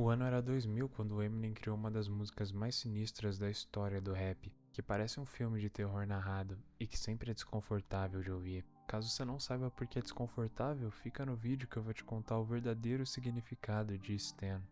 O ano era 2000 quando o Eminem criou uma das músicas mais sinistras da história do rap, que parece um filme de terror narrado e que sempre é desconfortável de ouvir. Caso você não saiba por que é desconfortável, fica no vídeo que eu vou te contar o verdadeiro significado de Stan.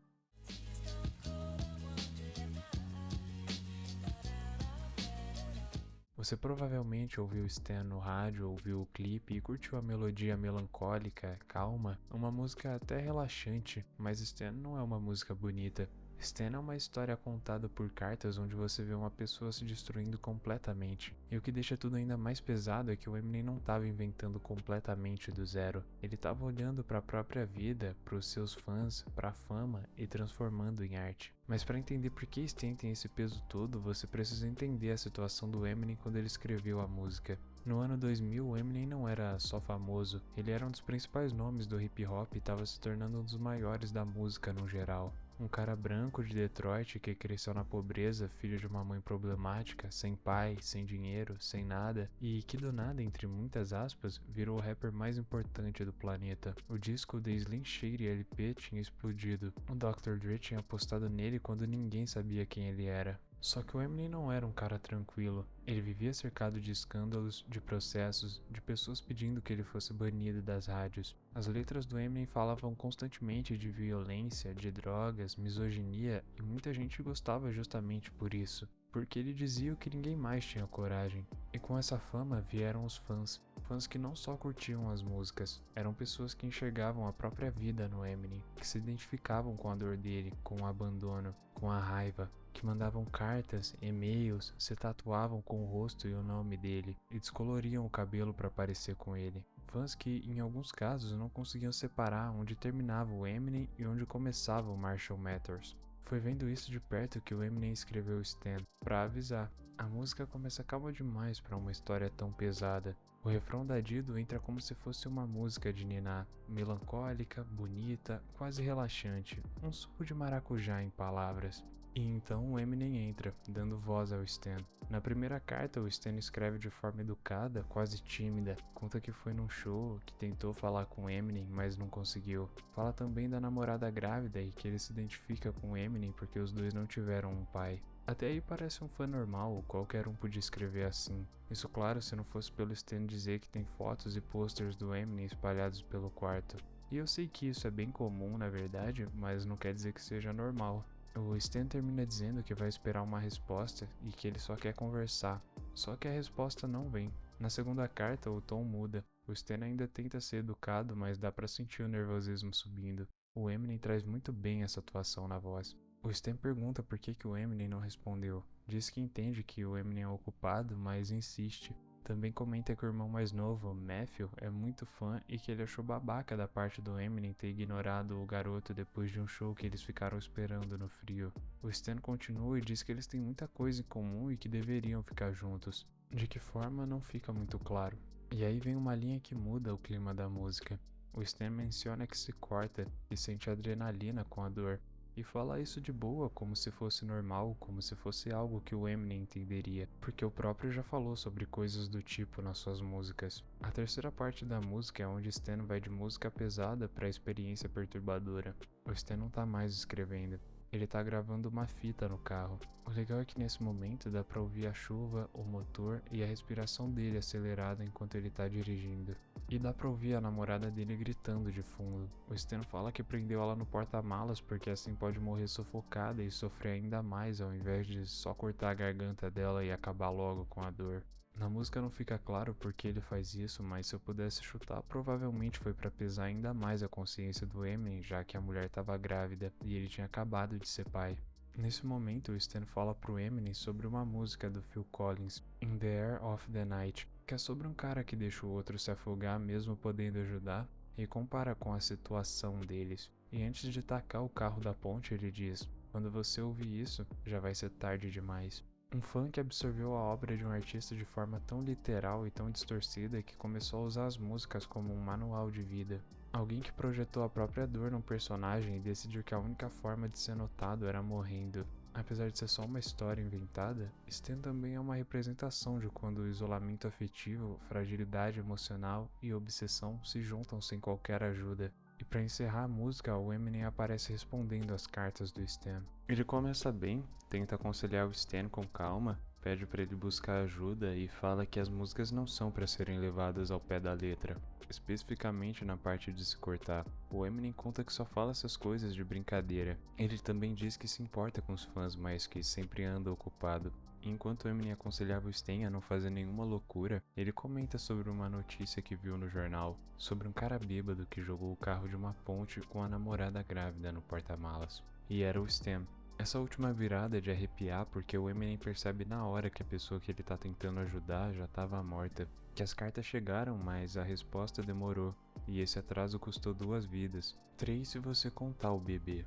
Você provavelmente ouviu Stan no rádio, ouviu o clipe e curtiu a melodia melancólica, calma, uma música até relaxante, mas Stan não é uma música bonita. Stan é uma história contada por cartas onde você vê uma pessoa se destruindo completamente. E o que deixa tudo ainda mais pesado é que o Eminem não estava inventando completamente do zero. Ele estava olhando para a própria vida, para os seus fãs, para a fama e transformando em arte. Mas para entender por que Stan tem esse peso todo, você precisa entender a situação do Eminem quando ele escreveu a música. No ano 2000, o Eminem não era só famoso, ele era um dos principais nomes do hip hop e estava se tornando um dos maiores da música no geral. Um cara branco de Detroit que cresceu na pobreza, filho de uma mãe problemática, sem pai, sem dinheiro, sem nada, e que do nada, entre muitas aspas, virou o rapper mais importante do planeta. O disco The Slim Shady LP tinha explodido. O Dr. Dre tinha apostado nele quando ninguém sabia quem ele era. Só que o Eminem não era um cara tranquilo. Ele vivia cercado de escândalos, de processos, de pessoas pedindo que ele fosse banido das rádios. As letras do Eminem falavam constantemente de violência, de drogas, misoginia, e muita gente gostava justamente por isso, porque ele dizia o que ninguém mais tinha coragem. E com essa fama vieram os fãs. Fãs que não só curtiam as músicas, eram pessoas que enxergavam a própria vida no Eminem, que se identificavam com a dor dele, com o abandono, com a raiva, que mandavam cartas, e-mails, se tatuavam com o rosto e o nome dele e descoloriam o cabelo para parecer com ele. Fãs que, em alguns casos, não conseguiam separar onde terminava o Eminem e onde começava o Marshall Mathers. Foi vendo isso de perto que o Eminem escreveu Stan, pra avisar. A música começa calma demais para uma história tão pesada. O refrão da Dido entra como se fosse uma música de niná, melancólica, bonita, quase relaxante, um suco de maracujá em palavras. E então o Eminem entra, dando voz ao Stan. Na primeira carta, o Stan escreve de forma educada, quase tímida, conta que foi num show, que tentou falar com Eminem, mas não conseguiu. Fala também da namorada grávida e que ele se identifica com Eminem porque os dois não tiveram um pai. Até aí parece um fã normal, qualquer um podia escrever assim. Isso claro se não fosse pelo Stan dizer que tem fotos e posters do Eminem espalhados pelo quarto. E eu sei que isso é bem comum na verdade, mas não quer dizer que seja normal. O Stan termina dizendo que vai esperar uma resposta e que ele só quer conversar. Só que a resposta não vem. Na segunda carta, o tom muda. O Stan ainda tenta ser educado, mas dá pra sentir o nervosismo subindo. O Eminem traz muito bem essa atuação na voz. O Stan pergunta por que o Eminem não respondeu. Diz que entende que o Eminem é ocupado, mas insiste. Também comenta que o irmão mais novo, Matthew, é muito fã e que ele achou babaca da parte do Eminem ter ignorado o garoto depois de um show que eles ficaram esperando no frio. O Stan continua e diz que eles têm muita coisa em comum e que deveriam ficar juntos. De que forma não fica muito claro. E aí vem uma linha que muda o clima da música. O Stan menciona que se corta e sente adrenalina com a dor. E fala isso de boa, como se fosse normal, como se fosse algo que o Eminem entenderia, porque o próprio já falou sobre coisas do tipo nas suas músicas. A terceira parte da música é onde Stan vai de música pesada para experiência perturbadora. O Stan não tá mais escrevendo. Ele tá gravando uma fita no carro. O legal é que nesse momento dá pra ouvir a chuva, o motor e a respiração dele acelerada enquanto ele tá dirigindo. E dá pra ouvir a namorada dele gritando de fundo. O Stan fala que prendeu ela no porta-malas porque assim pode morrer sufocada e sofrer ainda mais ao invés de só cortar a garganta dela e acabar logo com a dor. Na música não fica claro por que ele faz isso, mas se eu pudesse chutar, provavelmente foi pra pesar ainda mais a consciência do Eminem, já que a mulher estava grávida e ele tinha acabado de ser pai. Nesse momento, o Stan fala pro Eminem sobre uma música do Phil Collins, In the Air of the Night, que é sobre um cara que deixa o outro se afogar mesmo podendo ajudar, e compara com a situação deles. E antes de tacar o carro da ponte, ele diz: "Quando você ouvir isso, já vai ser tarde demais." Um fã que absorveu a obra de um artista de forma tão literal e tão distorcida que começou a usar as músicas como um manual de vida. Alguém que projetou a própria dor num personagem e decidiu que a única forma de ser notado era morrendo. Apesar de ser só uma história inventada, Stan também é uma representação de quando o isolamento afetivo, fragilidade emocional e obsessão se juntam sem qualquer ajuda. E pra encerrar a música, o Eminem aparece respondendo às cartas do Stan. Ele começa bem, tenta aconselhar o Stan com calma, pede pra ele buscar ajuda e fala que as músicas não são pra serem levadas ao pé da letra, especificamente na parte de se cortar. O Eminem conta que só fala essas coisas de brincadeira. Ele também diz que se importa com os fãs, mas que sempre anda ocupado. Enquanto Eminem aconselhava o Stan a não fazer nenhuma loucura, ele comenta sobre uma notícia que viu no jornal, sobre um cara bêbado que jogou o carro de uma ponte com a namorada grávida no porta-malas. E era o Stan. Essa última virada é de arrepiar porque o Eminem percebe na hora que a pessoa que ele tá tentando ajudar já estava morta. Que as cartas chegaram, mas a resposta demorou, e esse atraso custou 2 vidas. 3 se você contar o bebê.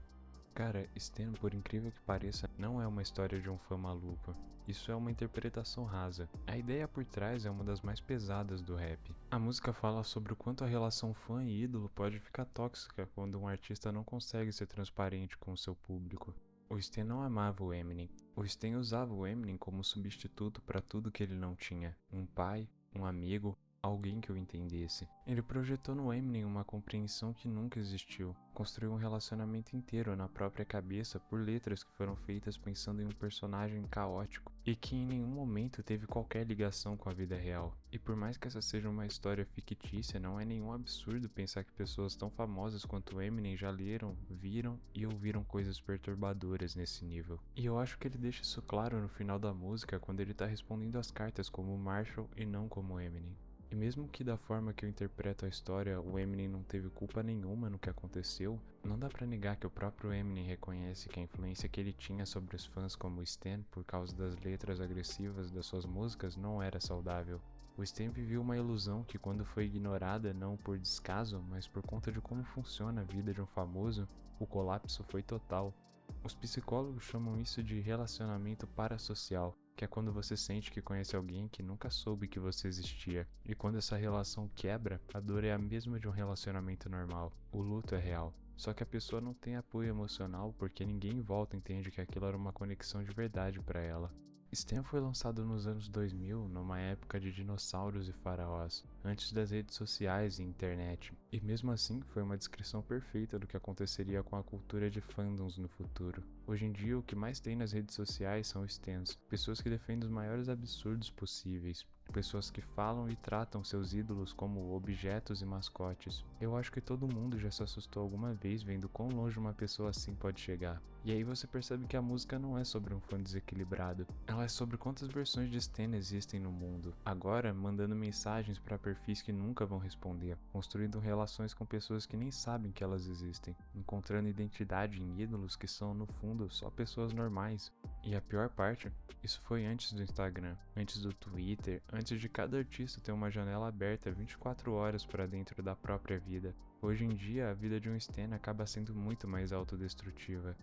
Cara, Stan, por incrível que pareça, não é uma história de um fã maluco. Isso é uma interpretação rasa. A ideia por trás é uma das mais pesadas do rap. A música fala sobre o quanto a relação fã e ídolo pode ficar tóxica quando um artista não consegue ser transparente com o seu público. O Stan não amava o Eminem. O Stan usava o Eminem como substituto para tudo que ele não tinha. Um pai, um amigo, alguém que o entendesse. Ele projetou no Eminem uma compreensão que nunca existiu. Construiu um relacionamento inteiro na própria cabeça por letras que foram feitas pensando em um personagem caótico e que em nenhum momento teve qualquer ligação com a vida real. E por mais que essa seja uma história fictícia, não é nenhum absurdo pensar que pessoas tão famosas quanto Eminem já leram, viram e ouviram coisas perturbadoras nesse nível. E eu acho que ele deixa isso claro no final da música quando ele tá respondendo as cartas como Marshall e não como Eminem. E mesmo que da forma que eu interpreto a história, o Eminem não teve culpa nenhuma no que aconteceu, não dá pra negar que o próprio Eminem reconhece que a influência que ele tinha sobre os fãs como o Stan por causa das letras agressivas das suas músicas não era saudável. O Stan viveu uma ilusão que quando foi ignorada não por descaso, mas por conta de como funciona a vida de um famoso, o colapso foi total. Os psicólogos chamam isso de relacionamento parasocial, que é quando você sente que conhece alguém que nunca soube que você existia. E quando essa relação quebra, a dor é a mesma de um relacionamento normal. O luto é real. Só que a pessoa não tem apoio emocional porque ninguém em volta entende que aquilo era uma conexão de verdade para ela. Stan foi lançado nos anos 2000, numa época de dinossauros e faraós, antes das redes sociais e internet, e mesmo assim foi uma descrição perfeita do que aconteceria com a cultura de fandoms no futuro. Hoje em dia, o que mais tem nas redes sociais são Stans, pessoas que defendem os maiores absurdos possíveis, pessoas que falam e tratam seus ídolos como objetos e mascotes. Eu acho que todo mundo já se assustou alguma vez vendo quão longe uma pessoa assim pode chegar. E aí você percebe que a música não é sobre um fã desequilibrado, ela é sobre quantas versões de Stan existem no mundo. Agora, mandando mensagens para perfis que nunca vão responder, construindo relações com pessoas que nem sabem que elas existem, encontrando identidade em ídolos que são, no fundo, só pessoas normais. E a pior parte, isso foi antes do Instagram, antes do Twitter, antes de cada artista ter uma janela aberta 24 horas para dentro da própria vida. Hoje em dia, a vida de um Stan acaba sendo muito mais autodestrutiva.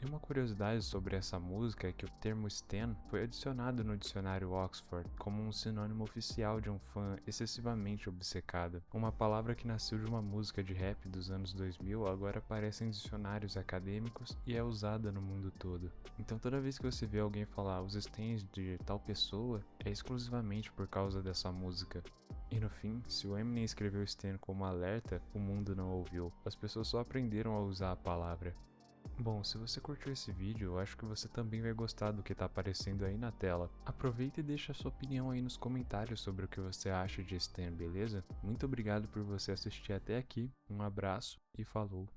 E uma curiosidade sobre essa música é que o termo Stan foi adicionado no dicionário Oxford como um sinônimo oficial de um fã excessivamente obcecado. Uma palavra que nasceu de uma música de rap dos anos 2000 agora aparece em dicionários acadêmicos e é usada no mundo todo. Então toda vez que você vê alguém falar os Stans de tal pessoa, é exclusivamente por causa dessa música. E no fim, se o Eminem escreveu Stan como alerta, o mundo não ouviu. As pessoas só aprenderam a usar a palavra. Bom, se você curtiu esse vídeo, eu acho que você também vai gostar do que tá aparecendo aí na tela. Aproveita e deixa a sua opinião aí nos comentários sobre o que você acha de Stan, beleza? Muito obrigado por você assistir até aqui, um abraço e falou!